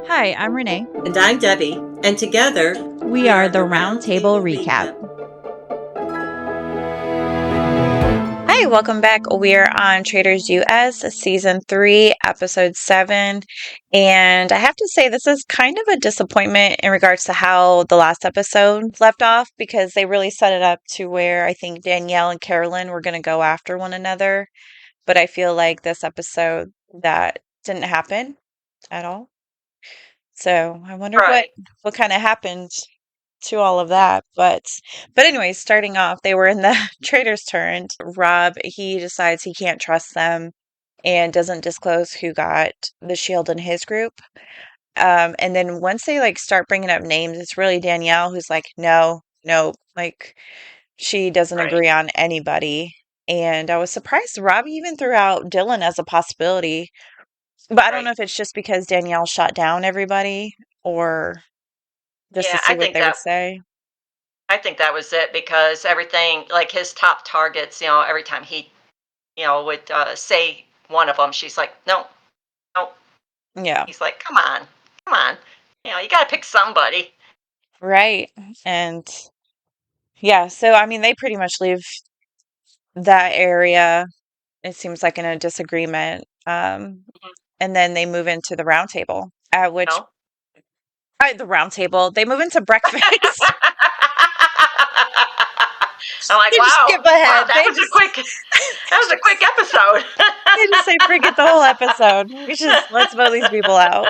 Hi, I'm Renee. And I'm Debbie, and together We we are are the the Roundtable Roundtable Recap. Recap. Hi, welcome back. We're on Traitors US, Season 3, Episode 7. And I have to say, this is kind of a disappointment in regards to how the last episode left off because they really set it up to where I think Danielle and Carolyn were going to go after one another. But I feel like this episode that didn't happen at all. So I wonder what Right. what kind of happened to all of that. But anyways, starting off, they were in the trader's turn. Rob, he decides he can't trust them and doesn't disclose who got the shield in his group. And then once they like start bringing up names, it's really Danielle who's like, no, no, like she doesn't Right. agree on anybody. And I was surprised Robbie even threw out Dylan as a possibility. But I don't know Right. if it's just because Danielle shot down everybody or just to Yeah, see what they would say. I think that was it because everything like his top targets, every time he, would say one of them, she's like, no, no. Yeah. He's like, come on, you got to pick somebody. Right. And yeah, so I mean, they pretty much leave that area, it seems like in a disagreement. Mhm. And then they move into the round table, at which No. the round table, they move into breakfast. I'm like, They just wow, skip wow, ahead. that was a quick episode. They just say forget the whole episode. We just let's vote these people out.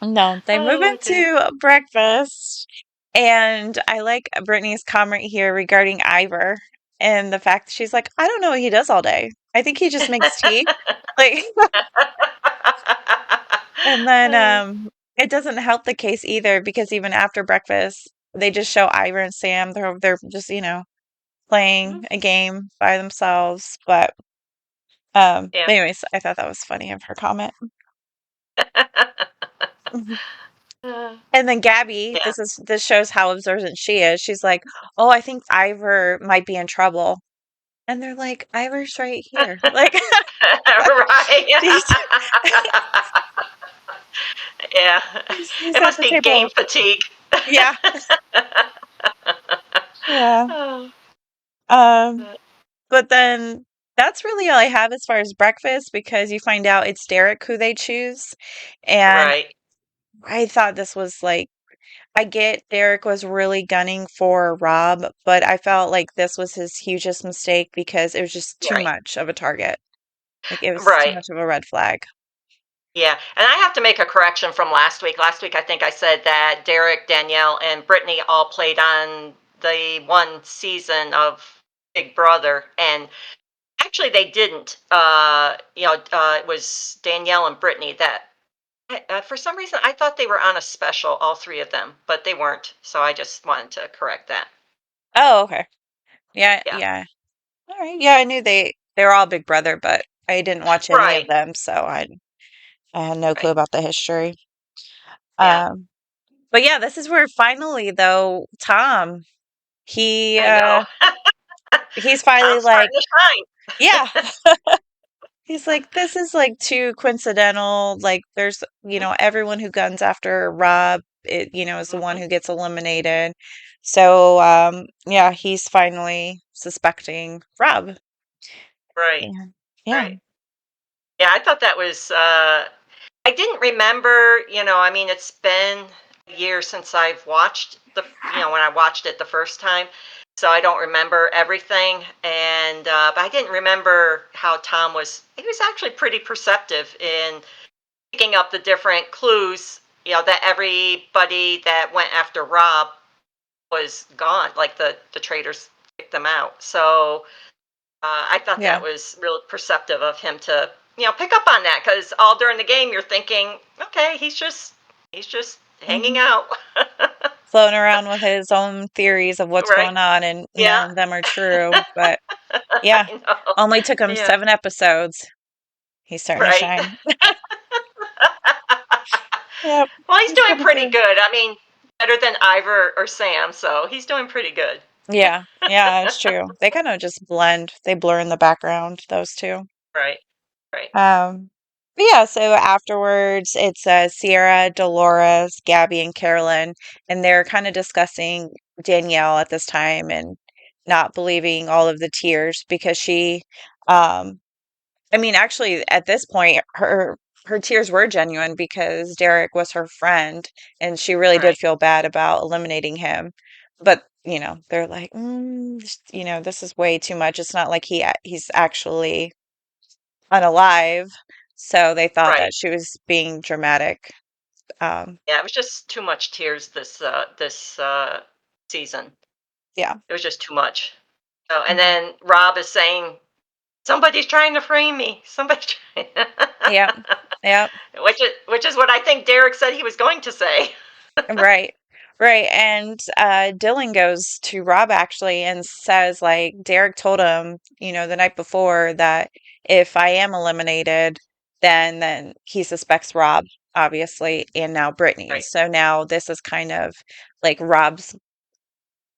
No, they move Oh dear. into breakfast. And I like Brittany's comment here regarding Ivor and the fact that she's like, I don't know what he does all day. I think he just makes tea. Like, and then it doesn't help the case either because even after breakfast, they just show Ivor and Sam. They're just, playing a game by themselves. But Yeah. anyways, I thought that was funny of her comment. And then Gabby, Yeah. this shows how observant she is. She's like, "Oh, I think Ivor might be in trouble." And they're like, "Ivor's right here." Like Right. he's Yeah. he's It at must the be game table. fatigue. Yeah. Yeah. Oh, Um, but then that's really all I have as far as breakfast because you find out it's Derek who they choose. And right. I thought this was like I get Derek was really gunning for Rob, but I felt like this was his hugest mistake because it was just too Right. much of a target. Like it was too Right. much of a red flag. Yeah. And I have to make a correction from last week. Last week, I think I said that Derek, Danielle, and Brittany all played on the one season of Big Brother. And actually, they didn't. It was Danielle and Brittany that for some reason, I thought they were on a special, all three of them, but they weren't. So I just wanted to correct that. Oh, okay. Yeah, Yeah. yeah. All right. Yeah, I knew they were all Big Brother, but I didn't watch any of Right. them, so I had no clue Right. about the history. Yeah. Um, but yeah, this is where finally though Tom he I know. he's finally Tom's like, starting to shine. yeah. He's like, this is like too coincidental. Like, there's, everyone who guns after Rob, is the one Mhm. who gets eliminated. So, yeah, he's finally suspecting Rob. Right. Yeah. Yeah. Right. Yeah, I thought that was I didn't remember, I mean, it's been a year since I've watched when I watched it the first time. So I don't remember everything. And, but I didn't remember how he was actually pretty perceptive in picking up the different clues, that everybody that went after Rob was gone, like the traitors picked them out. So I thought that Yeah. was real perceptive of him to, pick up on that because all during the game you're thinking, okay, he's just hanging Hmm. out. Floating around with his own theories of what's Right? going on, and Yeah, none of them are true. But yeah, I know. only took him Yeah, 7 episodes. He's starting to right. shine. Yep. Well, he's He's doing coming pretty through. good. I mean, better than Ivor or Sam, so he's doing pretty good. Yeah. Yeah, it's true. They kind of just blend. They blur in the background, those two. Right, right. Um, But yeah, so afterwards, it's Sierra, Dolores, Gabby, and Carolyn, and they're kind of discussing Danielle at this time and not believing all of the tears because um, I mean, actually, at this point, her tears were genuine because Derek was her friend, and she really did Right, feel bad about eliminating him. But they're like, this is way too much. It's not like he's actually unalive. So they thought right. that she was being dramatic. Um, Yeah, it was just too much tears this season. yeah, It was just too much. Oh, and mhm. then Rob is saying, "Somebody's trying to frame me. Somebody's trying," Yep, yep. which is what I think Derek said he was going to say. Right. Right. And Dylan goes to Rob actually and says, like, Derek told him, the night before that if I am eliminated, then he suspects Rob, obviously, and now Brittany. Right, So now this is kind of like Rob's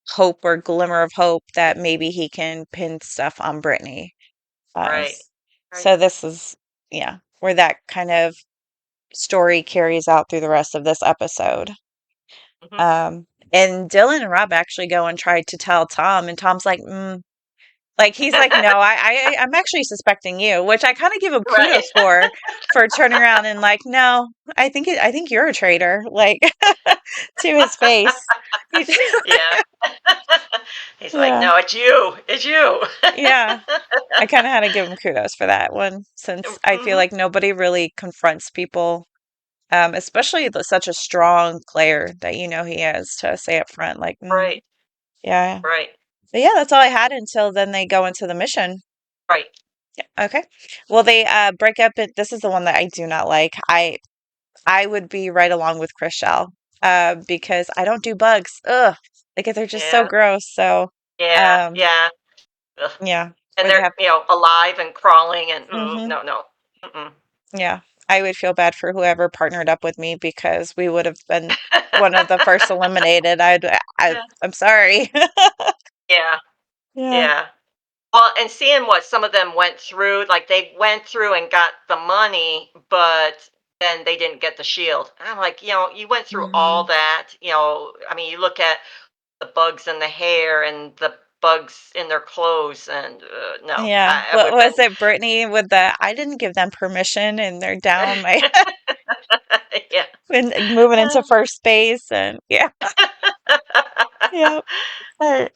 hope or glimmer of hope that maybe he can pin stuff on Brittany. Uh, right, s- right. so this is, yeah, where that kind of story carries out through the rest of this episode. Hmm. And Dylan and Rob actually go and try to tell Tom, and Tom's like, like he's like, no, I'm actually suspecting you, which I kind of give him Right. kudos for turning around and like, no, I think you're a traitor, like to his face. He's, Yeah. He's like, yeah, "No, it's you. It's you." yeah. I kind of had to give him kudos for that one, since I feel Hmm. like nobody really confronts people, especially such a strong player that he is to say up front, like, Right, yeah. right, But yeah, that's all I had until then they go into the mission. right. Yeah, okay. Well, they break up. This is the one that I do not like. I would be right along with Chriselle, because I don't do bugs. Ugh, like they're just so Yeah, gross. So, yeah, um, yeah. Ugh. yeah, And where they they're have. alive and crawling and Hmm. no, no. Mm-mm. Yeah, I would feel bad for whoever partnered up with me because we would have been one of the first eliminated. Yeah, I'm sorry. yeah, Yeah. yeah. Well, and seeing what some of them went through, like they went through and got the money, but then they didn't get the shield. And I'm like, you went through all Hmm. that. I mean, you look at the bugs in the hair and the bugs in their clothes, and no, Yeah. I What would was it, Brittany, with the I didn't give them permission and they're down my have been, yeah. when moving into first base and yeah. Yep.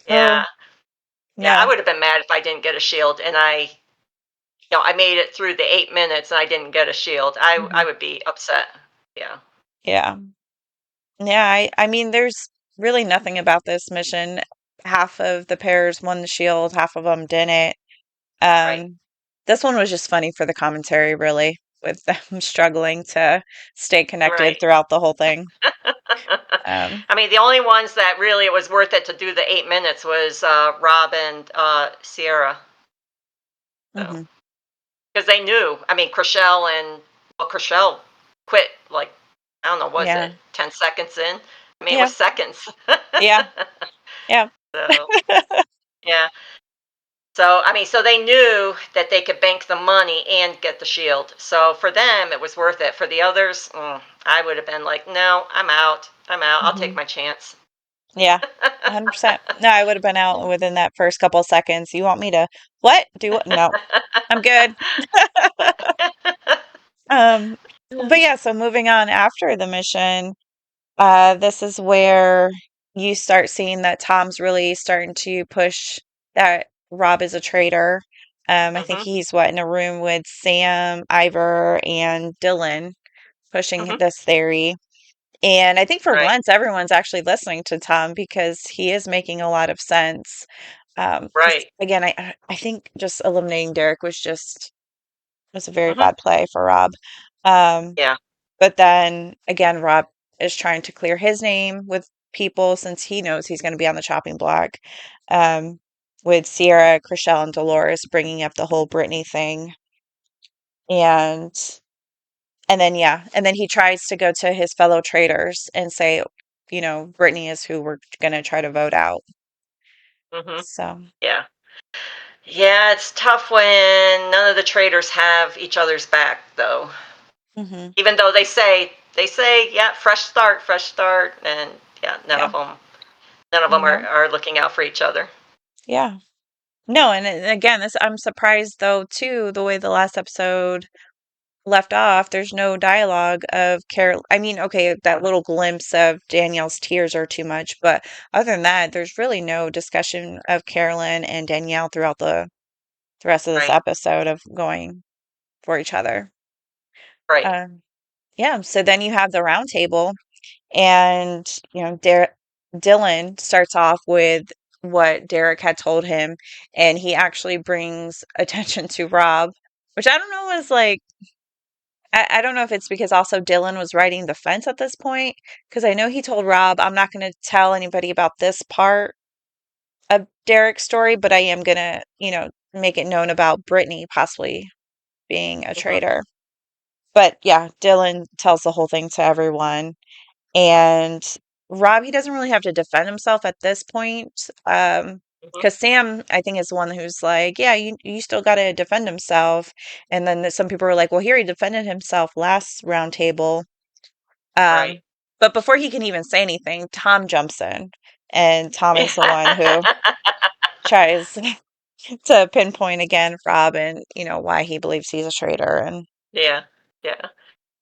Yeah, yeah, I Yeah. would have been mad if I didn't get a shield and I made it through the 8 minutes and I didn't get a shield. I Hmm. would be upset. Yeah, Yeah. Yeah, I mean there's really nothing about this mission. Half of the pairs won the shield, half of them didn't. right. Um, this one was just funny for the commentary, really, with them struggling to stay connected Right. throughout the whole thing. Um, I mean, the only ones that really it was worth it to do the 8 minutes was Rob and Sierra. So, mhm. because they knew, I mean, Chriselle and, well, Chriselle quit like, I don't know, was Yeah. it 10 seconds in? I mean, it was Yeah. seconds. Yeah. Yeah. So, yeah. So, I mean, so they knew that they could bank the money and get the shield. So for them, it was worth it. For the others, I would have been like, no, I'm out. I'm out. I'll take Hmm. my chance. Yeah. 100%. No, I would have been out within that first couple seconds. You want me to what? Do what? No, I'm good. Um, but yeah, so moving on after the mission, this is where you start seeing that Tom's really starting to push that Rob is a traitor. I think Hmm. he's what in a room with Sam, Ivor, and Dylan pushing Hmm. this theory. And I think for Right. once, everyone's actually listening to Tom because he is making a lot of sense. Because Right. again, I think just eliminating Derek was a very Hmm. bad play for Rob. Um, Yeah. but then again, Rob is trying to clear his name with people since he knows he's going to be on the chopping block. Um, with Sierra, Chriselle, and Dolores bringing up the whole Britney thing, and then yeah, and then he tries to go to his fellow traitors and say, Britney is who we're going to try to vote out. Hmm. So Yeah. Yeah, it's tough when none of the traders have each other's back, though. Hmm. Even though yeah, fresh start, and yeah, Yeah. none of them No. are looking out for each other. Yeah. No, and again, this I'm surprised though too the way the last episode left off. There's no dialogue of Carol. I mean, okay, that little glimpse of Danielle's tears are too much, but other than that, there's really no discussion of Carolyn and Danielle throughout the rest of this Right, episode of going for each other. right. Um, yeah, so then you have the round table, and Dylan starts off with what Derek had told him, and he actually brings attention to Rob, which I don't know was like I don't know if it's because also Dylan was writing the fence at this point, because I know he told Rob, I'm not going to tell anybody about this part of Derek's story, but I am going to, make it known about Brittany possibly being a Hmm. traitor. But yeah, Dylan tells the whole thing to everyone. And Rob, he doesn't really have to defend himself at this point. Hmm. Because Sam, I think, is the one who's like, yeah, you still got to defend himself. And then some people were like, well, here he defended himself last round table. Right. Um, but before he can even say anything, Tom jumps in. And Tom is the one who tries to pinpoint again Rob and, why he believes he's a traitor. And Yeah, yeah.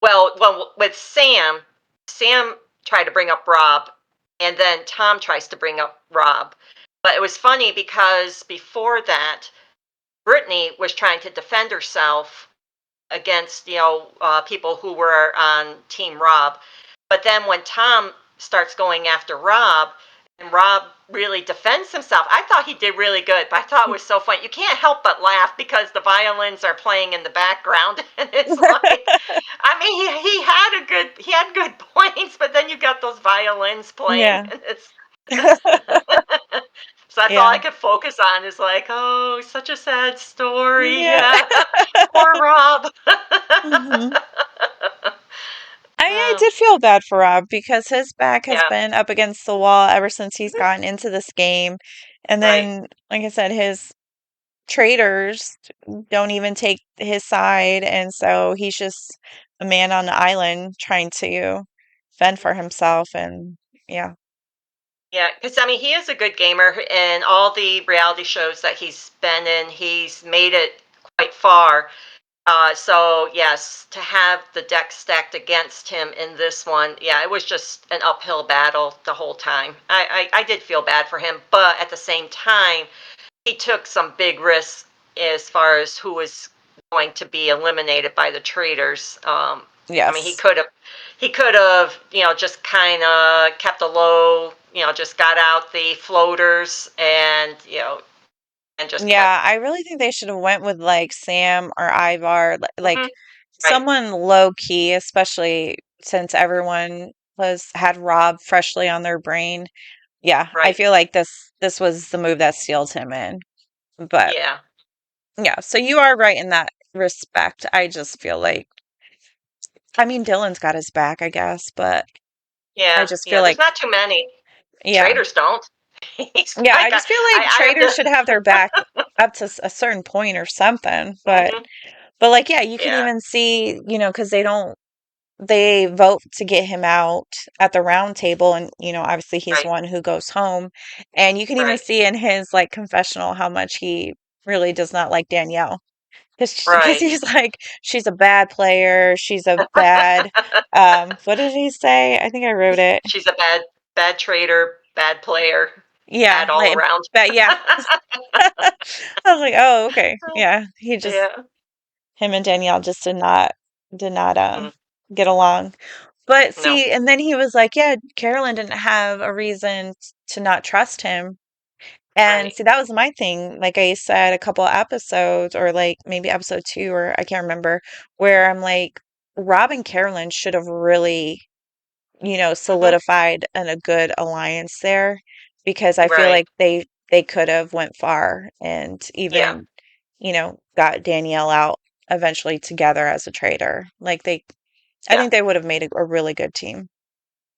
Well, with Sam tried to bring up Rob, and then Tom tries to bring up Rob. But it was funny because before that, Brittany was trying to defend herself against people who were on Team Rob. But then when Tom starts going after Rob, and Rob really defends himself, I thought he did really good. But I thought it was so funny. You can't help but laugh because the violins are playing in the background, and it's like, I mean, he had good points, but then you got those violins playing, yeah. and it's. So that's all Yeah. I could focus on is like, oh, such a sad story. Yeah. Yeah. Poor Rob. Mhm. I Oh, did feel bad for Rob because his back has yeah. been up against the wall ever since he's Mhm. gotten into this game. And Right. then, like I said, his traders don't even take his side. And so he's just a man on the island trying to fend for himself. And yeah. Yeah, because I mean, he is a good gamer, and all the reality shows that he's been in, he's made it quite far. So yes, to have the deck stacked against him in this one, yeah, it was just an uphill battle the whole time. I did feel bad for him, but at the same time, he took some big risks as far as who was going to be eliminated by the traitors. I mean, Yes. he could have, just kind of kept a low, just got out the floaters and, and just kept. Yeah, I really think they should have went with like Sam or Ivar, Hmm. like Right, someone low key, especially since everyone was had Rob freshly on their brain. Yeah, I right, feel like this was the move that sealed him in. But yeah, yeah, so you are right in that respect. I just feel like I mean Dylan's got his back, I guess, but I yeah, just feel yeah. like There's not too many. yeah. Traders don't. He's Yeah, I like, just feel like I have traders to. should have their back up to a certain point or something, but Hmm. like, yeah, you can Yeah, even see, because they vote to get him out at the round table. And, obviously he's right, one who goes home. And you can even right, see in his like confessional how much he really does not like Danielle. Because right. he's like, she's a bad player. She's a bad, what did he say? I think I wrote it. She's a bad trader, bad player, Yeah, bad all like, around. but yeah. I was like, oh, okay. Yeah. Yeah. Him and Danielle just did not Hmm. get along. But No. see, and then he was like, yeah, Carolyn didn't have a reason to not trust him. And Right. see, that was my thing. Like I said, a couple episodes, or like maybe episode 2, or I can't remember, where I'm like, Rob and Carolyn should have really, Hmm. solidified a good alliance there, because I feel Right. like they could have went far and Yeah. even, got Danielle out eventually together as a traitor. I Yeah. think they would have made a really good team.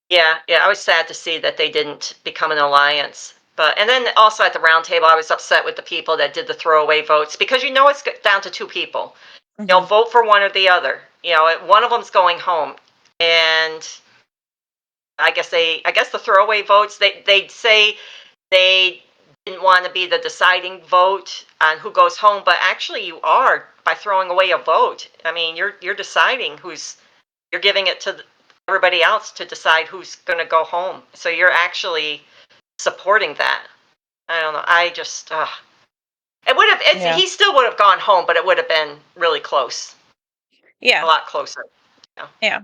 Yeah. Yeah. I was sad to see that they didn't become an alliance. But and then also at the round table, I was upset with the people that did the throwaway votes because it's down to two people. Hmm. Vote for one or the other. one of them's going home, and I guess the throwaway votes, they'd say they didn't want to be the deciding vote on who goes home, but actually you are by throwing away a vote. I mean, you're deciding you're giving it to everybody else to decide who's going to go home. So you're actually supporting that. I don't know. It would have. Yeah. He still would have gone home, but it would have been really close, a Yeah. lot closer. Yeah. Yeah.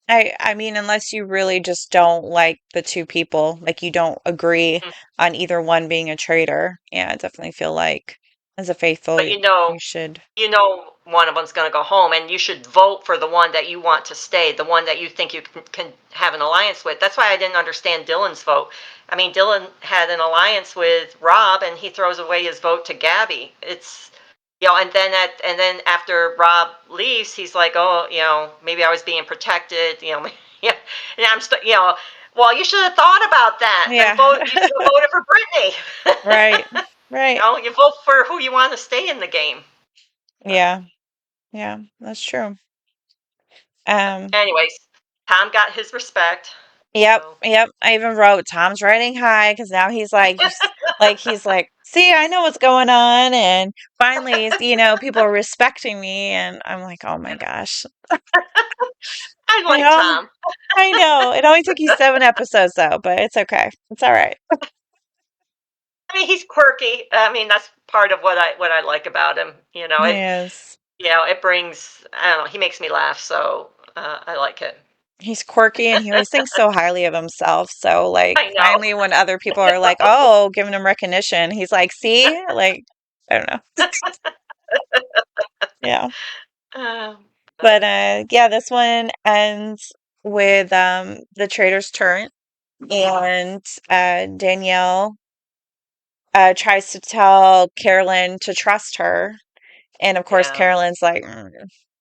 I mean, unless you really just don't like the two people, like you don't agree Mhm. on either one being a traitor. Yeah, I definitely feel like as a faithful, But you should. one of them's going to go home, and you should vote for the one that you want to stay, the one that you think you can have an alliance with. That's why I didn't understand Dylan's vote. I mean, Dylan had an alliance with Rob, and he throws away his vote to Gabby. And then after Rob leaves, he's like, oh, maybe I was being protected, yeah, and well, you should have thought about that. Then Yeah. you should have voted for Brittany. Right. Right. You vote for who you want to stay in the game. Yeah. Yeah, that's true. Um, Anyways, Tom got his respect. yep, So yep. I even wrote Tom's riding high because now he's like, he's like, see, I know what's going on, and finally, people are respecting me, and I'm like, oh my gosh, I I like know, Tom. I know. It only took you 7 episodes though, but it's okay. It's all right. I mean, he's quirky. I mean, that's part of what I like about him. Yes, It brings. I don't know. He makes me laugh, so I like it. he's quirky, and he always thinks so highly of himself. So, like, I know. finally, when other people are like, oh, giving him recognition, he's like, see, like, I don't know. Yeah. Um, But but yeah, this one ends with the traitor's turn, and Danielle tries to tell Carolyn to trust her, and of course yeah. Carolyn's like,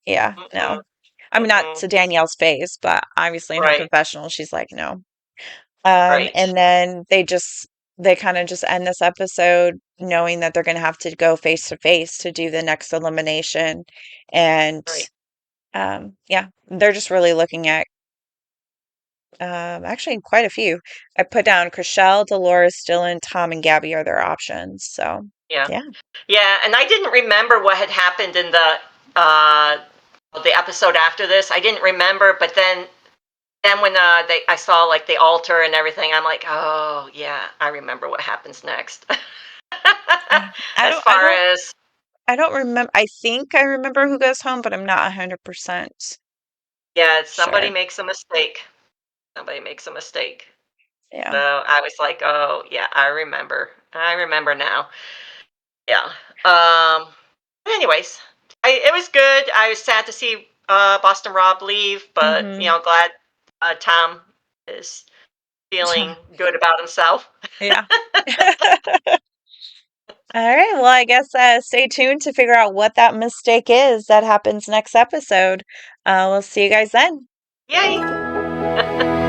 yeah, no. Mm-mm, I mean, not mm-mm. to Danielle's face, but obviously in her Right. confessional, she's like, no. Right. And then they kind of just end this episode knowing that they're going to have to go face to face to do the next elimination, and Right. yeah, they're just really looking at actually quite a few. I put down Chriselle, Dolores, Dylan, Tom, and Gabby are their options. So Yeah. yeah. Yeah. And I didn't remember what had happened in uh, the episode after this. I didn't remember, but then when I saw like the altar and everything, I'm like, oh yeah, I remember what happens next. Yeah. I As don't I far don't as I don't remember. I think I remember who goes home, but I'm not 100% yeah, somebody sure. makes a mistake. Somebody makes a mistake. So Yeah. I was like, oh yeah, I remember. I remember now. Yeah. Um. Anyways, it was good. I was sad to see Boston Rob leave, but Mhm. glad Tom is feeling good about himself. Yeah. All right. Well, I guess stay tuned to figure out what that mistake is that happens next episode. We'll see you guys then. Yay!